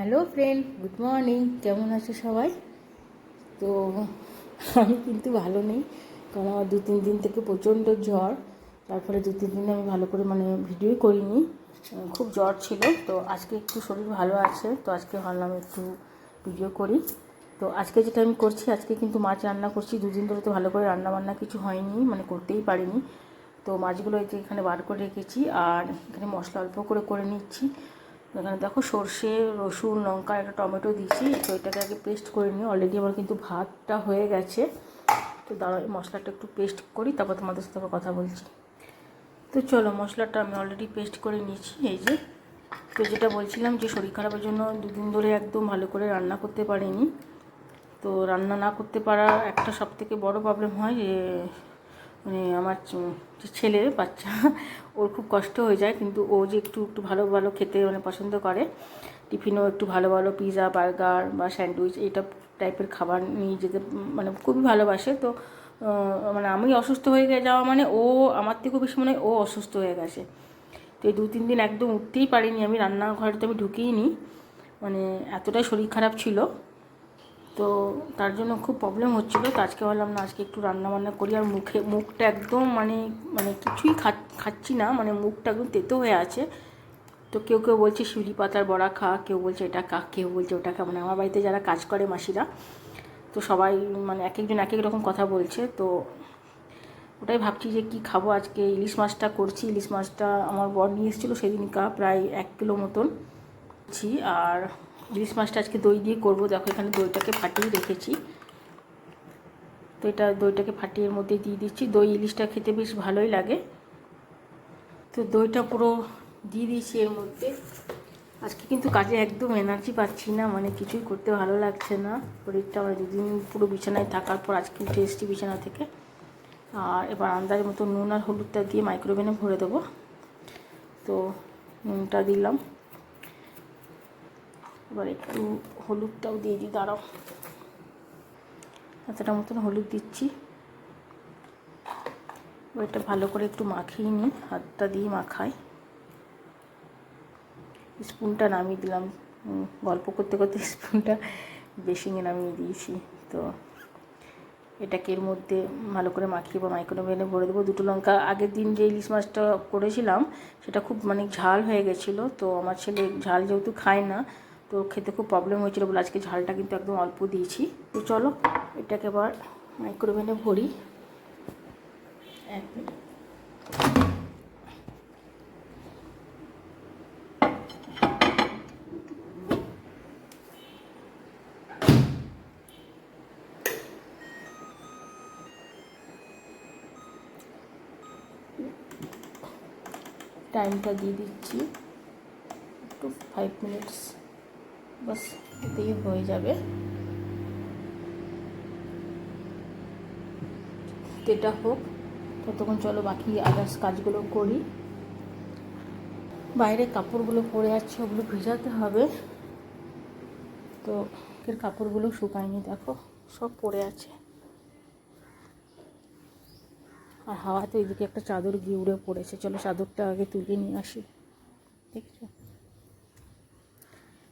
Hello friend, good morning. কেমন আছো সবাই? তো আমি কিন্তু ভালো নেই, কারণ আমার 2-3 দিন থেকে প্রচণ্ড জ্বর। তারপরে 2-3 দিন আমি ভালো করে ভিডিওই করিনি, খুব জ্বর ছিল। তো আজকে একটু শরীর ভালো আছে, তো আজকে ভাবলাম একটু ভিডিও করি। তো আজকে যেটা আমি করছি, আজকে কিন্তু মাছ রান্না করছি। 2 দিন ধরে তো ভালো করে রান্নাবান্না কিছু হয়নি, করতেই পারিনি। তো মাছগুলো এই যে এখানে বার করে রেখেছি, আর এখানে মশলা অল্প করে নিচ্ছি। এখানে দেখো সর্ষে, রসুন, লঙ্কা, একটা টমেটো দিয়েছি। তো এটাকে আগে পেস্ট করে নিই। অলরেডি আমার কিন্তু ভাতটা হয়ে গেছে। তো দাঁড়াও, মশলাটা একটু পেস্ট করি, তারপর তোমাদের সাথে কথা বলছি। তো চলো, মশলাটা আমি অলরেডি পেস্ট করে নিয়েছি। এই যে, তো যেটা বলছিলাম যে শরীর খারাপের জন্য 2 দিন ধরে একদম ভালো করে রান্না করতে পারিনি। তো রান্না না করতে পারা একটা সবথেকে বড় প্রবলেম হয় যে আমার যে ছেলে বাচ্চা, ওর খুব কষ্ট হয়ে যায়। কিন্তু ও যে একটু একটু ভালো ভালো খেতে পছন্দ করে, টিফিনেও একটু ভালো ভালো পিৎজা, বার্গার বা স্যান্ডউইচ এইটা টাইপের খাবার নিয়ে যেতে খুবই ভালোবাসে। তো আমি অসুস্থ হয়ে যাওয়া ও আমার থেকেও বেশি ও অসুস্থ হয়ে গেছে। তো এই 2-3 দিন একদম উঠতেই পারিনি, আমি রান্নাঘরে তো আমি ঢুকিই নি, এতটাই শরীর খারাপ ছিল। তো তার জন্য খুব প্রবলেম হচ্ছিলো। তো আজকে ভাবলাম না, আজকে একটু রান্নাবান্না করি। আর মুখটা একদম কিছুই খাচ্ছি না, মুখটা একদম তেতো হয়ে আছে। তো কেউ কেউ বলছে শিউলি পাতার বড়া খা, কেউ বলছে এটা খা, কেউ বলছে ওটা খা। আমার বাড়িতে যারা কাজ করে মাসিরা, তো সবাই এক একজন এক এক রকম কথা বলছে। তো ওটাই ভাবছি যে কি খাবো আজকে। ইলিশ মাছটা করছি। ইলিশ মাছটা আমার বর নিয়ে এসেছিলো সেদিনকা, প্রায় 1 কিলো মতন। আর ইলিশ মাছটা আজকে দই দিয়ে করবো। দেখো এখানে দইটাকে ফাটিয়ে রেখেছি। তো এটা দইটাকে ফাটিয়ে এর মধ্যে দিয়ে দিচ্ছি। দই ইলিশটা খেতে বেশ ভালোই লাগে। তো দইটা পুরো দিয়ে দিয়েছি এর মধ্যে। আজকে কিন্তু কাজে একদম এনার্জি পাচ্ছি না, কিছুই করতে ভালো লাগছে না। শরীরটা 2 দিন পুরো বিছানায় থাকার পর আজকে উঠে এসেছি বিছানা থেকে। আর এবার আন্দাজের মতো নুন আর হলুদটা দিয়ে মাইক্রোওভেনে ভরে দেবো। তো নুনটা দিলাম, এবার একটু হলুদটাও দিয়ে দিই। দাঁড়াও, এতটা মতন হলুদ দিচ্ছি। এটা ভালো করে একটু মাখিয়ে নিই, হাতটা দিয়ে মাখাই। স্পুনটা নামিয়ে দিলাম, গল্প করতে করতে স্পুনটা বেসিংয়ে নামিয়ে দিয়েছি। তো এটাকে এর মধ্যে ভালো করে মাখিয়ে বা মাইক্রোওভেনে ভরে দেবো। 2টো লঙ্কা, আগের দিন যে ইলিশ মাছটা করেছিলাম সেটা খুব ঝাল হয়ে গেছিলো। তো আমার ছেলে ঝাল যেহেতু খায় না, তো খেতে খুব প্রবলেম হয়েছিলো বলে আজকে ঝালটা কিন্তু একদম অল্প দিয়েছি। তো চলো এটাকে এবার মাইক্রোওভেনে ভরি। 1 মিনিট। টাইমটা দিয়ে দিচ্ছি একটু, 5 মিনিটস, বাস এতেই হয়ে যাবে। এটা হোক, ততক্ষণ চলো বাকি আদার্স কাজগুলো করি। বাইরে কাপড়গুলো পরে আছে, ওগুলো ভিজাতে হবে। তো এর কাপড়গুলো শুকায়নি, দেখো সব পড়ে আছে। আর হাওয়াতে ওইদিকে একটা চাদর গিয়ে উড়ে পড়েছে। চলো চাদরটা আগে তুলে নিয়ে আসি। দেখছো,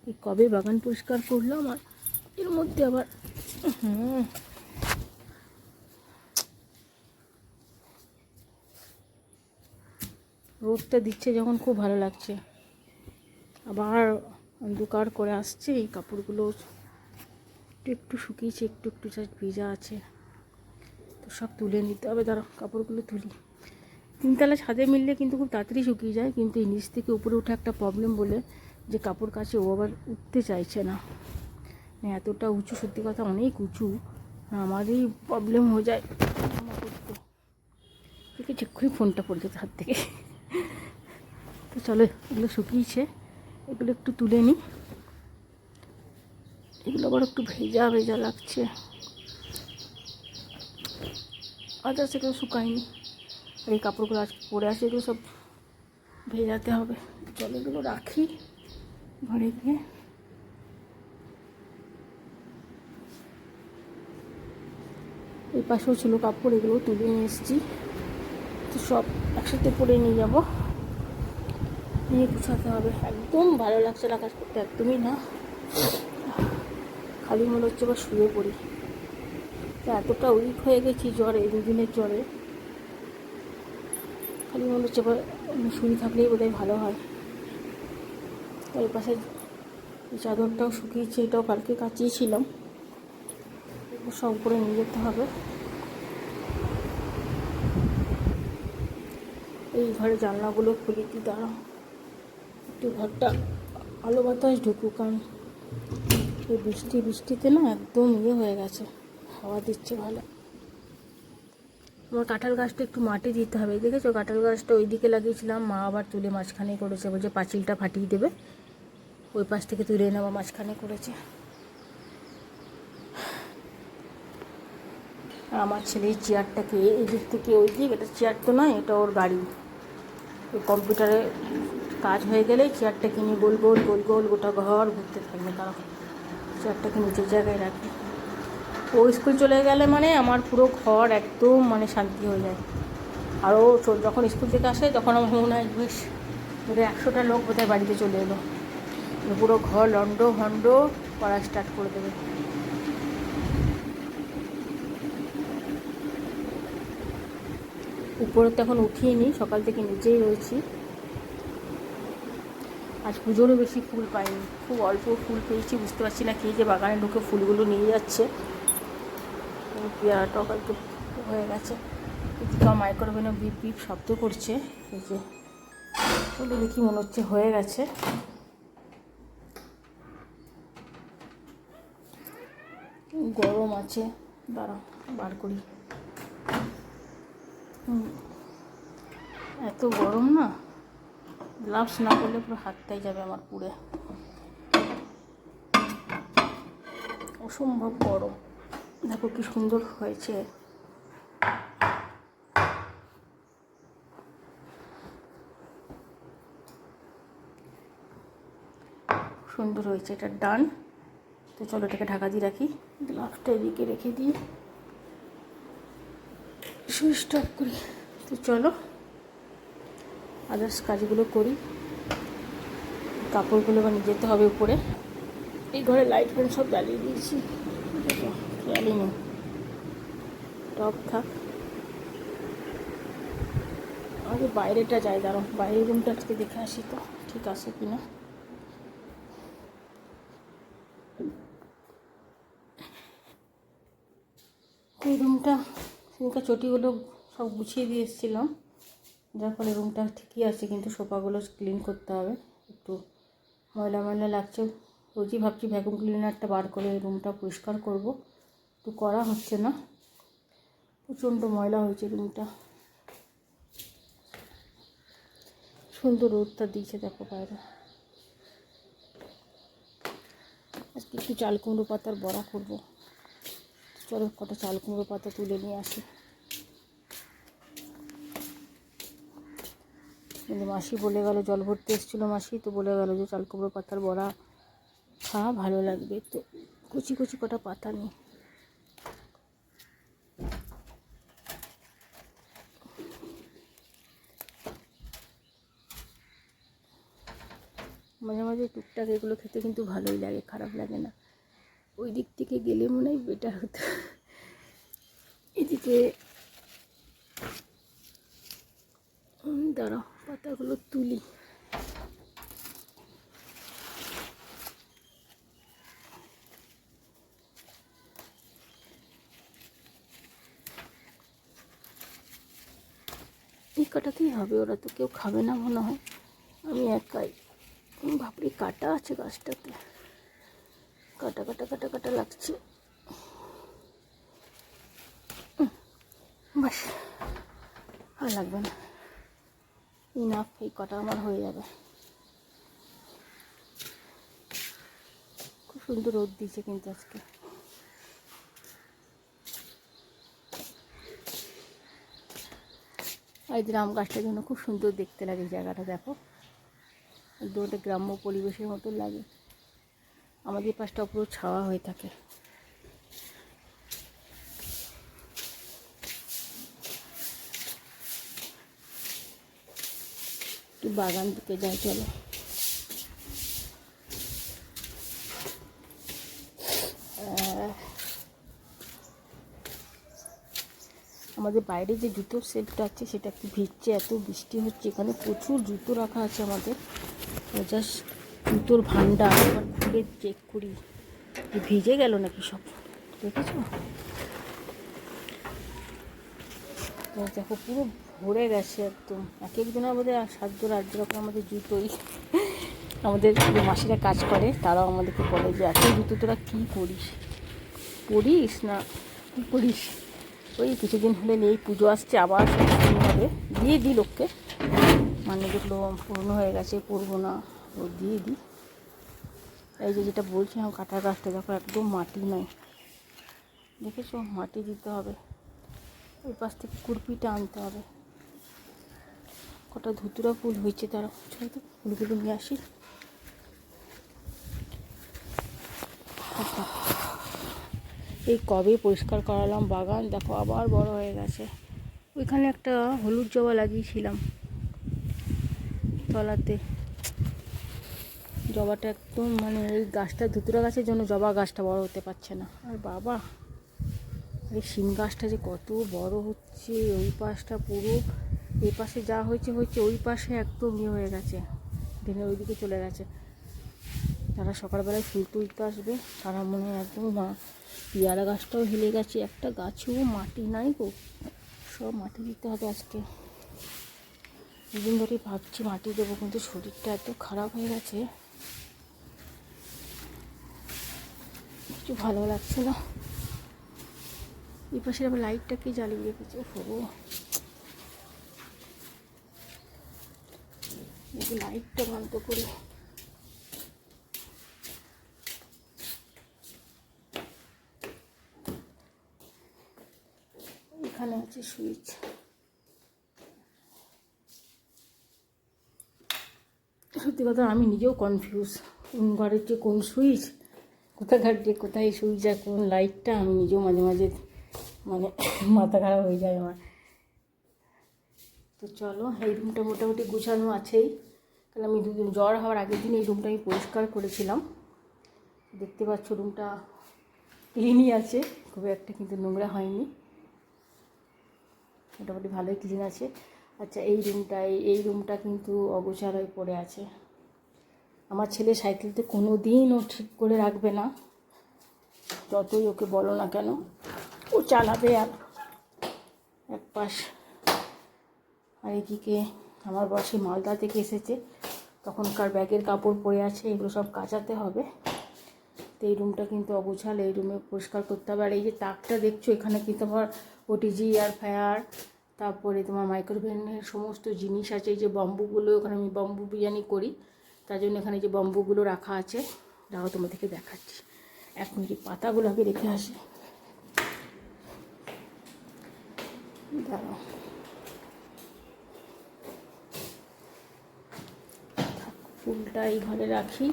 এই কবে বাগান পরিষ্কার করলাম, আর এর মধ্যে আবার রোদটা দিচ্ছে যখন খুব ভালো লাগছে, আবার অন্ধকার করে আসছে। এই কাপড়গুলো একটু একটু শুকিয়েছে, একটু একটু জাস্ট ভিজা আছে। তো সব তুলে নিতে হবে। দাঁড়াও কাপড়গুলো তুলি। 3তলা ছাদে মিললে কিন্তু খুব তাড়াতাড়ি শুকিয়ে যায়, কিন্তু এই নিচ থেকে উপরে উঠে একটা প্রবলেম বলে যে কাপড় কাচে, ও আবার উঠতে চাইছে না। এতটা উঁচু, সত্যি কথা অনেক উঁচু, আমারই প্রবলেম হয়ে যায় করতে। ঠিক আছে, এক্ষুনি ফোনটা পড়ে যেত হাত থেকে। তো চলো, এগুলো শুকিয়েছে, এগুলো একটু তুলে নিই। এগুলো আবার একটু ভেজা ভেজা লাগছে, আচ্ছা সেগুলো শুকায়নি। আর এই কাপড়গুলো আজকে পরে আছে, এগুলো সব ভেজাতে হবে। চলো এগুলো রাখি ঘরে গিয়ে। এই পাশেও ছিল কাপড়, এগুলো তুলে নিয়ে এসেছি। তো সব একসাথে পরে নিয়ে যাব, নিয়ে গুছাতে হবে। একদম ভালো লাগছে না কাজ করতে, একদমই না। খালি মনে হচ্ছে বা শুয়ে পড়ি, এতটা উইক হয়ে গেছি জ্বরে, দুদিনের জ্বরে। খালি মনে হচ্ছে এবার শুয়ে থাকলেই বোধহয় ভালো হয়। তার পাশে চাদরটাও শুকিয়েছে, এটাও কালকে কাচিয়েছিলাম, সব করে নিয়ে যেতে হবে। এই ঘরে জানলাগুলো খুলে দিই, দাঁড়াও একটু ঘরটা আলো বাতাস ঢুকুক, কারণ এই বৃষ্টিতে না একদম হয়ে গেছে, হাওয়া দিচ্ছে ভালো। আমার কাঁঠাল গাছটা একটু মাটি দিতে হবে, দেখেছো কাঁঠাল গাছটা ওই দিকে লাগিয়েছিলাম, মা আবার তুলে মাঝখানে করেছে, বলছে পাঁচিলটা ফাটিয়ে দেবে, ওই পাশ থেকে তুলে নেওয়া মাঝখানে করেছে। আর আমার ছেলে এই চেয়ারটাকে এই দিক থেকে ওই দিক, এটা চেয়ার তো নয়, এটা ওর গাড়ি, ওই কম্পিউটারে কাজ হয়ে গেলেই চেয়ারটাকে নিয়ে গোল গোল গোল গোল গোটা ঘর ঘুরতে থাকবে, কারণ চেয়ারটাকে নিচের জায়গায় রাখবে। ও স্কুল চলে গেলে মানে আমার পুরো ঘর একদম মানে শান্তি হয়ে যায়। আর ও যখন স্কুল থেকে আসে তখন আমার মনে হয় বেশ 100টা লোক বোধহয় বাড়িতে চলে এলো, পুরো ঘর লন্ড ভন্ড করা স্টার্ট করে দেবে। উপরে তো এখন উঠিয়ে সকাল থেকে নিচেই রয়েছি। আজ পুজোরও বেশি ফুল পাইনি, খুব অল্প ফুল পেয়েছি, বুঝতে পারছি না কে যে বাগানে ঢুকে ফুলগুলো নিয়ে যাচ্ছে। পেয়ারাটাও হয়তো হয়ে গেছে, এদিকে মাইক্রোওভেনে বিপ বিপ শব্দ করছে, এই যে বলে দেখি মনে হচ্ছে হয়ে গেছে। গরম আছে, দাঁড়াও বার করি। এত গরম না, গ্লাভস না করলে পুরো হাতটাই যাবে আমার পুড়ে, অসম্ভব গরম। দেখো কি সুন্দর হয়েছে, সুন্দর হয়েছে, এটা ডান। তো চলো এটাকে ঢাকা দিয়ে রাখি, গ্লাভসটা এদিকে রেখে দিই, সুইচ অফ করি। তো চলো আদার্স কাজগুলো করি, কাপড়গুলো বা নিয়ে যেতে হবে উপরে। এই ঘরে লাইট ফ্যান সব জ্বালিয়ে দিয়েছি, খেয়ালই নেই, টপ থাক। আগে বাইরেটা যাই, দাঁড়ো বাইরের রুমটা আজকে দেখে আসি তো ঠিক আছে কিনা। এই রুমটা সেদিনকার চটিগুলো সব গুছিয়ে দিয়ে এসেছিলাম, যার ফলে রুমটা ঠিকই আছে, কিন্তু সোফাগুলো ক্লিন করতে হবে, একটু ময়লা ময়লা লাগছে। রোজই ভাবছি ভ্যাকুম ক্লিনারটা বার করে রুমটা পরিষ্কার করব, তো করা হচ্ছে না, প্রচণ্ড ময়লা হয়েছে রুমটা। সুন্দর রোদটা দিয়েছে দেখো বাইরে। আজকে একটু চাল কুমড়ো পাতার বড়া করব, চলো কটা চাল কুমড়ো পাতা তুলে নিয়ে আসি। কিন্তু মাসি বলে গেল, জল ভরতে এসেছিলো মাসি, তো বলে গেল যে চাল কুমড়ো পাতার বড়া খা ভালো লাগবে, তো কুচি কুচি কটা পাতা নিই। মাঝে মাঝে টুকটাক এগুলো খেতে কিন্তু ভালোই লাগে, খারাপ লাগে না। ওই দিক থেকে গেলে মনে হয় বেটার হতো। এদিকে দাঁড়াও পাতাগুলো তুলি। এই কাটাতেই হবে, ওরা তো কেউ খাবে না মনে হয়, আমি একাই। ভাবলি কাটা আছে গাছটাতে, কাটা কাটা কাটা কাটা লাগছে। বাস আর লাগবে না, ইনাফ, এই কটা আমার হয়ে যাবে। খুব সুন্দর রোদ দিয়েছে কিন্তু আজকে। আর এই আম গাছটার জন্য খুব সুন্দর দেখতে লাগে জায়গাটা, দেখো একদম একটা গ্রাম্য পরিবেশের মতো লাগে। আমাদের পাশটা পুরো ছাওয়া হয়ে থাকে। একটু বাগান দিকে যাই চলো। আমাদের বাইরে যে জুতোর সেলফটা আছে সেটা একটু ভিজছে, এত বৃষ্টি হচ্ছে। এখানে প্রচুর জুতো রাখা আছে আমাদের, জাস্ট জুতোর ভান্ডার। আবার খুলে চেক করি যে ভিজে গেল নাকি সব, দেখেছো? দেখো পুরো ভরে গেছে একদম। এক একজনের আমাদের 7 জোড় 8 জোড়া করে আমাদের জুতোই। আমাদের যে মাসিরা কাজ করে তারাও আমাদেরকে বলে যে এত জুতো তোরা কী করিস, পরিস না কী করিস। ওই কিছুদিন হলে এই পুজো আসছে, আবার শুরু হবে, দিয়ে দিই লোককে, মানে যেগুলো পুরনো হয়ে গেছে পরবো না ও দিয়ে দিই। এই যে যেটা বলছিলাম কাঁঠাল গাছটা দেখো একদম মাটি নাই, দেখেছো? মাটি দিতে হবে, ওই পাশ থেকে কুরপিটা আনতে হবে। কটা ধুতুরা ফুল হয়েছে, তারা ছোটো তো ফুলগুলো নিয়ে আসি। এই কবে পরিষ্কার করালাম বাগান, দেখো আবার বড় হয়ে গেছে। ওইখানে একটা হলুদ জবা লাগিয়েছিলাম তলাতে, জবাটা একদম মানে এই গাছটা ধুতুরা গাছের জন্য জবা গাছটা বড় হতে পারছে না। আর বাবা এই শিম গাছটা যে কত বড় হচ্ছে, ওই পাশটা পুরো, এই পাশে যা হয়েছে ওই পাশে একদম ইয়ে হয়ে গেছে, দিনে ওইদিকে চলে গেছে। যারা সকালবেলায় ফুল তুলতে আসবে তারা মনে হয় একদম পেয়ারা গাছটাও হেলে গেছে, একটা গাছেও মাটি নাই গো, সব মাটি দিতে হবে আজকে। দুদিন ধরে ভাবছি মাটি দেবো, কিন্তু শরীরটা এত খারাপ হয়ে গেছে, কিছু ভালো লাগছে না। এই পাশে আবার লাইটটাকে জ্বালিয়ে রেখেছে, হবো লাইটটা বন্ধ করি। এখানে আছে সুইচ, সত্যি কথা আমি নিজেও কনফিউজ, কোন ঘরের যে কোন সুইচ, কোথাকার যে কোথায় সুইচ আর কোন লাইটটা, আমি নিজেও মাঝে মাঝে মানে মাথা খারাপ হয়ে যায় আমার। তো চলো, এই রুমটা মোটামুটি গুছানো আছেই, কারণ আমি দুদিন জ্বর হওয়ার আগের দিন এই রুমটা আমি পরিষ্কার করেছিলাম। দেখতে পাচ্ছ রুমটা ক্লিনই আছে, খুব একটা কিন্তু নোংরা হয়নি, মোটামুটি ভালোই ক্লিন আছে। আচ্ছা এই রুমটা কিন্তু অগোছালো পড়ে আছে। আমার ছেলে সাইকেলতে কোনো দিন ও ঠিক করে রাখবে না, যতই ওকে বলো না কেন, ও চালাবে আর এক পাশ। আর এদিকে আমার বসে মালদা থেকে এসেছে, তখনকার ব্যাগের কাপড় পরে আছে, এগুলো সব কাচাতে হবে। তো এই রুমটা কিন্তু অগোছাল, এই রুমে পরিষ্কার করতে হবে। আর এই যে তাকটা দেখছো, এখানে কিন্তু আমার ওটিজি এয়ার ফ্রায়ার, তারপরে তোমার মাইক্রোওভেনের সমস্ত জিনিস আছে। এই যে বাম্বুগুলো, ওখানে আমি বাম্বু বিরিয়ানি করি, তার জন্য এখানে যে বাম্বুগুলো রাখা আছে, দাঁড়াও তোমাদেরকে দেখাচ্ছি। এখন যে পাতাগুলো আগে রেখে আসি, দাঁড়াও, ফুলটা এই ঘরে রাখি।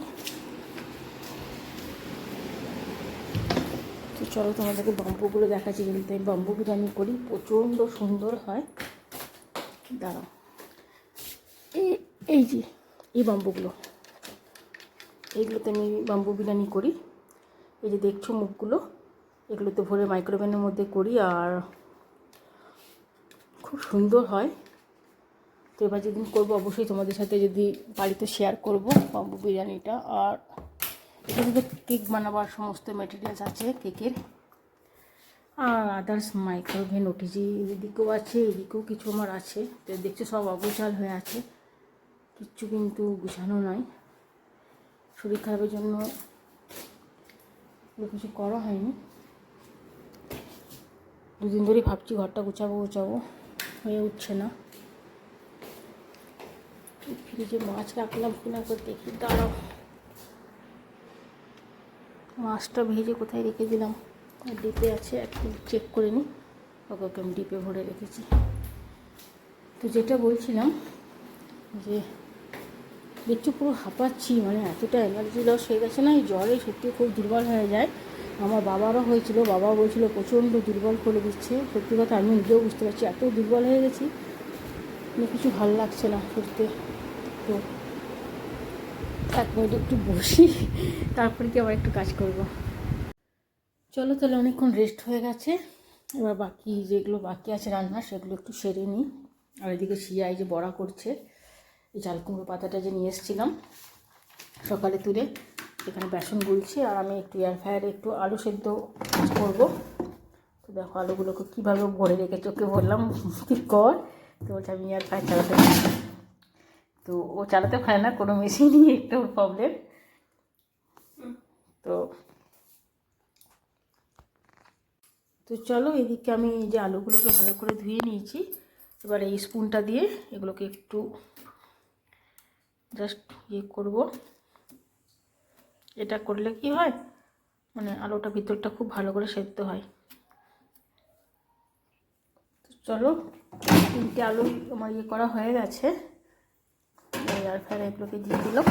তো চলো তোমাদেরকে বাম্বুগুলো দেখাচ্ছি, কিন্তু আমি বাম্বু বিরিয়ানি করি, প্রচণ্ড সুন্দর হয়। দাঁড়াও, এই যে এই এইগুলোতে আমি বাম্বু বিরিয়ানি করি। এই যে দেখছো মুখগুলো, এগুলোতে ভরে মাইক্রোওভেনের মধ্যে করি, আর খুব সুন্দর হয়। তো এবার যেদিন করবো অবশ্যই তোমাদের সাথে যদি বাড়িতে শেয়ার করব বাম্বু বিরিয়ানিটা। আর এখানে তো কেক বানাবার সমস্ত ম্যাটেরিয়ালস আছে কেকের, আর আদার্স মাইক্রোওভেন ওটিজি এদিকেও আছে, এদিকেও কিছু আমার আছে। তো দেখছো সব অগোছাল হয়ে আছে, কিচ্ছু কিন্তু গুছানো নয়। শরীর খারাপের জন্য কিছু করা হয়নি। দুদিন ধরেই ভাবছি ঘরটা গুছাবো হয়ে উঠছে না। ফ্রিজে মাছ রাখলাম কিনা করে দেখি, দাঁড়াও, মাছটা ভেজে কোথায় রেখে দিলাম, ডিপে আছে, একটু চেক করে নিই। ওকে আমি ডিপে ভরে রেখেছি। তো যেটা বলছিলাম যে দেখছি পুরো হাঁপাচ্ছি, মানে এতটা এনার্জি লস হয়ে গেছে না, এই জ্বরে সত্যি খুব দুর্বল হয়ে যায়। আমার বাবারও হয়েছিল, বাবা বলছিল প্রচণ্ড দুর্বল করে দিচ্ছে। সত্যি কথা আমি নিজেও বুঝতে পারছি, এত দুর্বল হয়ে গেছি, কিছু ভালো লাগছে না করতে। তো 1 মিনিট একটু বসি, তারপরে কি আবার একটু কাজ করব। চলো তাহলে, অনেকক্ষণ রেস্ট হয়ে গেছে, এবার বাকি যেগুলো বাকি আছে রান্না সেগুলো একটু সেরে নিই। আর এদিকে শিয়া এই যে বড়া করছে, এই চাল কুমড়ো পাতাটা যে নিয়ে এসেছিলাম সকালে তুলে, এখানে বেসন গুলছি। আর আমি একটু এয়ার ফ্রায়ারে একটু আলু সেদ্ধ করবো। তো দেখো আলুগুলোকে কীভাবে ভরে রেখেছে, ওকে বললাম কি কর, তো বলছে আমি এয়ার ফ্রায়ার চালাতে পারি। তো ও চালাতে পারে না, কোনো মেশিনই একটু প্রবলেম। তো তো চলো, এদিকে আমি এই যে আলুগুলোকে ভালো করে ধুয়ে নিয়েছি। এবার এই স্পুনটা দিয়ে এগুলোকে একটু জাস্ট করব। এটা করলে কি হয়, মানে আলুটা ভিতরটা খুব ভালো করে সেদ্ধ হয়। তো চলো, 3টে আলু আমার করা হয়ে গেছে। এয়ার ফ্রায়ারে এগুলোকে দিয়ে দিলাম।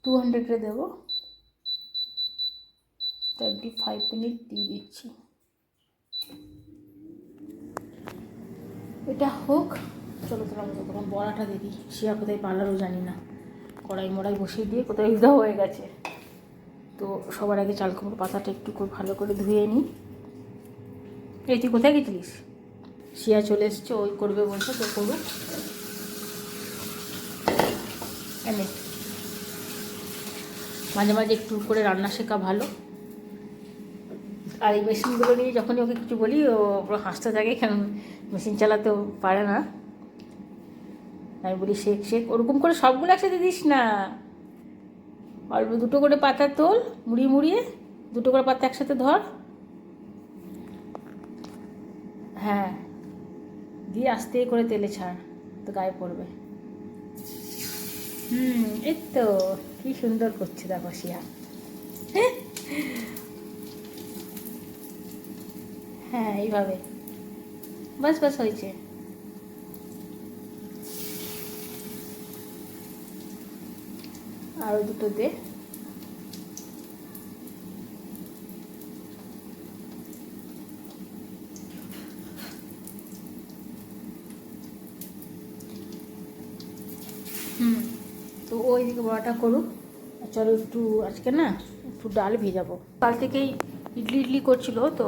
200-এ দেবো, 25 মিনিট দিয়ে দিচ্ছি। এটা হোক, চলো তাহলে আমরা তখন বড়াটা দিয়ে দিই। শিয়া কোথায় পার্লারও জানি না, কড়াই মড়াই বসিয়ে দিয়ে কোথায় ইদা হয়ে গেছে। তো সবার আগে চাল কুমড়ো পাতাটা একটু ভালো করে ধুয়ে নিই। এই তুই কোথায় গেছিলিস? শিয়া চলে এসছে, ওই করবে বলছে, তো করুক। এনে মাঝে মাঝে একটু করে রান্না শেখা ভালো। আর এই মেশিনগুলো নিয়ে যখনই ওকে কিছু বলি ও পুরো হাসতে থাকে, কারণ মেশিন চালাতেও পারে না। আমি বলি শেখ শেখ, ওরকম করে সবগুলো একসাথে দিস না, অল্প দুটো করে পাতা তোল, মুড়িয়ে মুড়িয়ে দুটো করে পাতা একসাথে ধর, হ্যাঁ, দিয়ে আস্তে করে তেলে ছাড়, তো গায়ে পড়বে। এই তো কি সুন্দর করছে দেখো শিয়া। হ্যাঁ, এইভাবে বাস বাস হয়েছে। আরও দুটো দে। তো ওইদিকে বড়াটা করুক। চলো একটু আজকে না একটু ডাল ভেজাবো। কাল থেকেই ইডলি করছিল, তো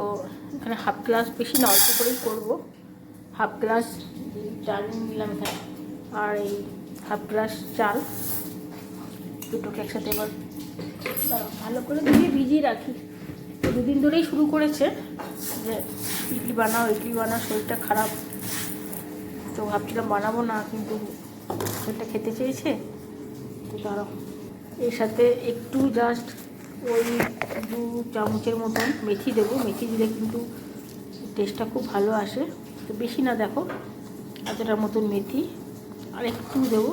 এখানে হাফ গ্লাস, বেশি না অল্প করেই করবো। হাফ গ্লাস ডাল নিলাম এখানে, আর এই হাফ গ্লাস চাল, দুটোকে একসাথে এবার ভালো করে ভিজিয়ে রাখি। দুদিন ধরেই শুরু করেছে যে ইডলি বানাও, শরীরটা খারাপ, তো ভাবছিলাম বানাবো না, কিন্তু শরীরটা খেতে চেয়েছে। তো তারা এর সাথে একটু জাস্ট ওই 2 চামচের মতন মেথি দেবো। মেথি দিলে কিন্তু টেস্টটা খুব ভালো আসে। তো বেশি না, দেখো এতটার মতন মেথি, আর একটু দেবো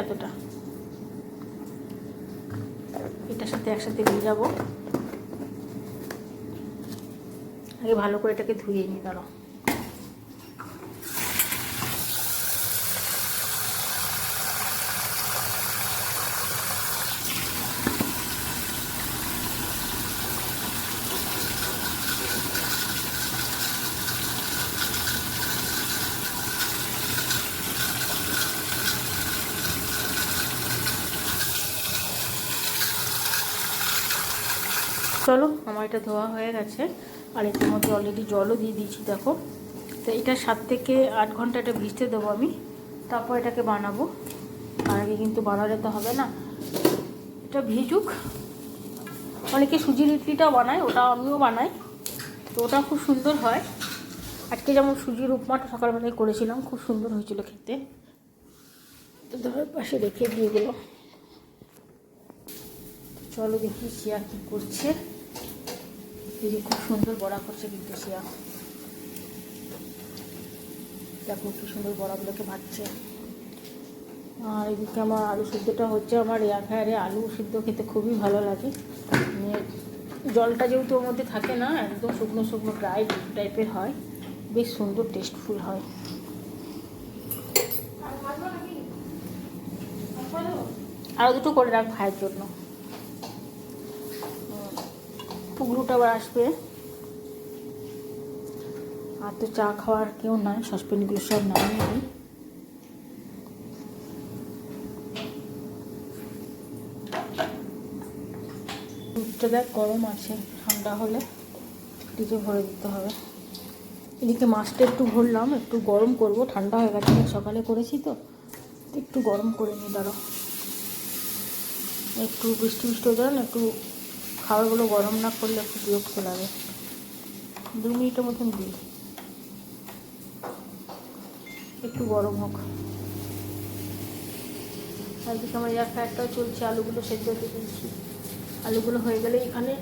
এতটা। এটার সাথে একসাথে ভেজাবো। আগে ভালো করে এটাকে ধুয়ে নিই, দাঁড়াও। চলো, আমার এটা ধোয়া হয়ে গেছে, আর এটার মধ্যে অলরেডি জলও দিয়ে দিয়েছি দেখো। তো এটা 7 থেকে 8 ঘন্টা এটা ভিজতে দেবো আমি, তারপর এটাকে বানাবো। আর আগে কিন্তু বানালে তো হবে না, এটা ভিজুক। অনেকে সুজির ইডলিটাও বানায়, ওটা আমিও বানাই, তো ওটা খুব সুন্দর হয়। আজকে যেমন সুজির উপমাটা সকালবেলায় করেছিলাম, খুব সুন্দর হয়েছিল খেতে। তো ধর পাশে রেখে দিয়ে গেল। চলো দেখি শিয়া কী করছে। এই যে খুব সুন্দর বড়া করছে কিন্তু শিয়া, দেখো কি সুন্দর বড়াগুলোকে ভাজছে। আর এদিকে আমার আলু সিদ্ধটা হচ্ছে। আমার এয়ার ফ্রায়ারে আলু সিদ্ধ খেতে খুবই ভালো লাগে। জলটা যেহেতু ওর মধ্যে থাকে না, একদম শুকনো শুকনো ড্রাই টাইপের হয়, বেশ সুন্দর টেস্টফুল হয়। আরও দুটো করে রাখ ভাইয়ের জন্য, পুগলুটা আবার আসবে। আর তো চা খাওয়ার কেউ নাই, সসপ্যানগুলো সব নামিয়ে দিই। ফ্রিজটা দেখ গরম আছে, ঠান্ডা হলে ফ্রিজে ভরে দিতে হবে। এদিকে মাছটা একটু ভরলাম, একটু গরম করব, ঠান্ডা হয়ে গেছে, সকালে করেছি তো একটু গরম করে নিই। দাঁড়াও, একটু বৃষ্টি বৃষ্টি হয়ে যায় না, একটু খাবারগুলো গরম না করলে একটু বিরক্ত লাগে। 2 মিনিটের মতন দিই, একটু গরম হোক। একদিকে আমার এয়ার ফ্রায়ারটাও চলছে, আলুগুলো সেদ্ধ হতে দিয়েছি। আলুগুলো হয়ে গেলে এখানে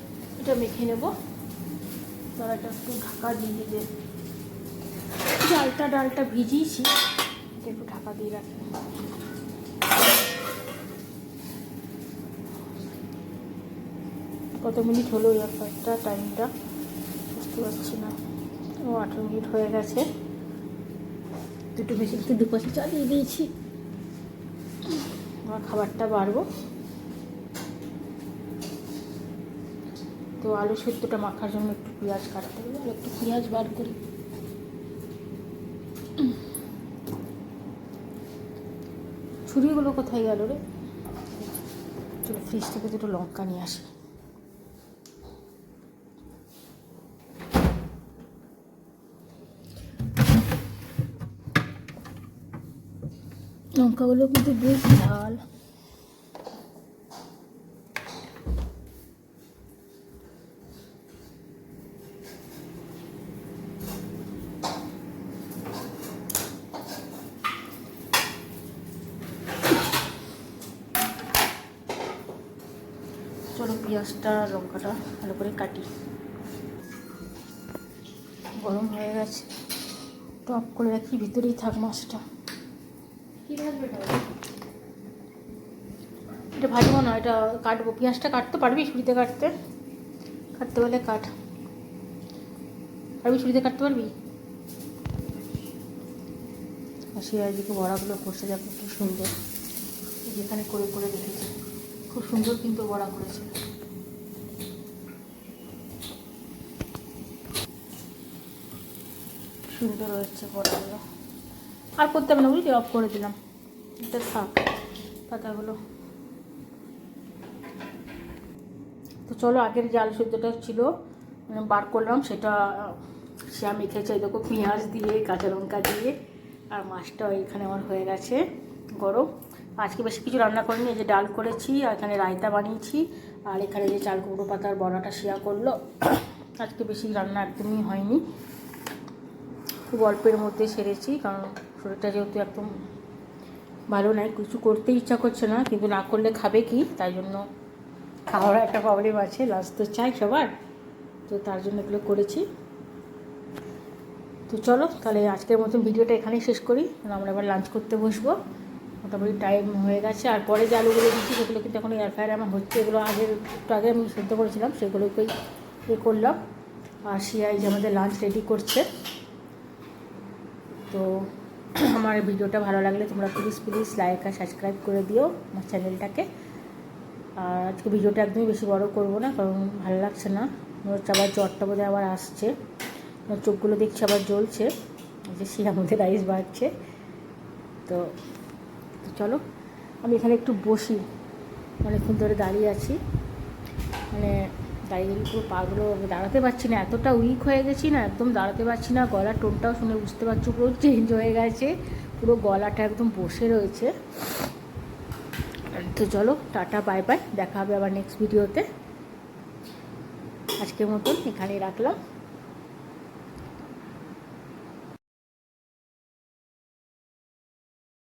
এটা মেখে নেব। তার এটা একটু ঢাকা দিয়ে দিয়ে ডালটা ভিজিয়েছি, এটা একটু ঢাকা দিয়ে রাখি। কত মিনিট হলো এয়ার ফ্রায়ারটা, টাইমটা বুঝতে পারছি না। ও 18 মিনিট হয়ে গেছে। দুটো মেশিনকে দুপাশে চালিয়ে দিয়েছি। আমার খাবারটা বাড়বো তো আলু সেদ্ধটা মাখার জন্য একটু পেঁয়াজ কাটতে হবে, আর একটু পেঁয়াজ বার করি। ছুরিগুলো কোথায় গেল রে? চলো ফ্রিজ থেকে দুটো লঙ্কা নিয়ে আসি। লঙ্কাগুলো কিন্তু বেশ ঝাল। চলো পেঁয়াজটা লঙ্কাটা ভালো করে কাটি। গরম হয়ে গেছে, টপ করে রাখি, ভিতরেই থাক মাছটা। এটা ভাজবো না, এটা কাটবো। পেঁয়াজটা কাটতে পারবি? ছুরিতে কাটতে পারলে কাট। পারবি? ছুরিতে কাটতে পারবি? আর সে একদিকে বড়াগুলো কষে যাবে, খুব সুন্দর। যেখানে করে করে দেখেছি, খুব সুন্দর কিন্তু বড়া করেছে। সুন্দর হয়েছে বড়াগুলো। আর করতে হবে না, বুঝলি? অফ করে দিলাম, এটা থাক পাতাগুলো। তো চলো, আগের যে আলু সেদ্ধটা ছিল বার করলাম, সেটা শ্যাম মেখেছে। দেখো, পেঁয়াজ দিয়ে, কাঁচা লঙ্কা দিয়ে, আর মাছটা এখানে আমার হয়ে গেছে গরম। আজকে বেশি কিছু রান্না করিনি, এই যে ডাল করেছি, আর এখানে রায়তা বানিয়েছি, আর এখানে যে চাল কুমড়ো পাতার বড়াটা শেয়া করলো। আজকে বেশি রান্না একদমই হয়নি, খুব অল্পের মধ্যে সেরেছি, কারণ শরীরটা যেহেতু একদম ভালো নয়, কিছু করতে ইচ্ছা করছে না, কিন্তু না করলে খাবে কি, তাই জন্য খাওয়ার একটা প্রবলেম আছে, লাস্ট তো চাই সবার, তো তার জন্য এগুলো করেছি। তো চলো তাহলে আজকের মতন ভিডিওটা এখানেই শেষ করি, কারণ আমরা এবার লাঞ্চ করতে বসবো, মোটামুটি টাইম হয়ে গেছে। আর পরে যে আলুগুলো দিচ্ছি সেগুলো কিন্তু এখন এয়ার ফ্রায়ারে আমার হচ্ছে, এগুলো একটু আগে আমি সেদ্ধ করেছিলাম, সেগুলোকেই করলাম। আর শিয়াই যে আমাদের লাঞ্চ রেডি করছে। তো আমার ভিডিওটা ভালো লাগলে তোমরা প্লিজ লাইক আর সাবস্ক্রাইব করে দিও আমার চ্যানেলটাকে। আর আজকে ভিডিওটা একদমই বেশি বড় করব না, কারণ ভালো লাগছে না। আবার জ্বরটা বোধহয় আবার আসছে, চোখগুলো দেখছি আবার জ্বলছে, যে শিরা মধ্যে রাইস বাড়ছে। তো চলো, আমি এখানে একটু বসি, অনেকক্ষণ ধরে দাঁড়িয়ে আছি, মানে দাঁড়িয়ে পুরো পাগুলো দাঁড়াতে পারছি না, এতটা উইক হয়ে গেছি না, একদম দাঁড়াতে পারছি না। গলার টোনটাও শুনে বুঝতে পারছো পুরো চেঞ্জ হয়ে গেছে, পুরো গলাটা একদম বসে রয়েছে। তো চলো, টাটা বাই বাই, দেখা হবে আবার নেক্সট ভিডিওতে। আজকের মতন এখানেই রাখলাম।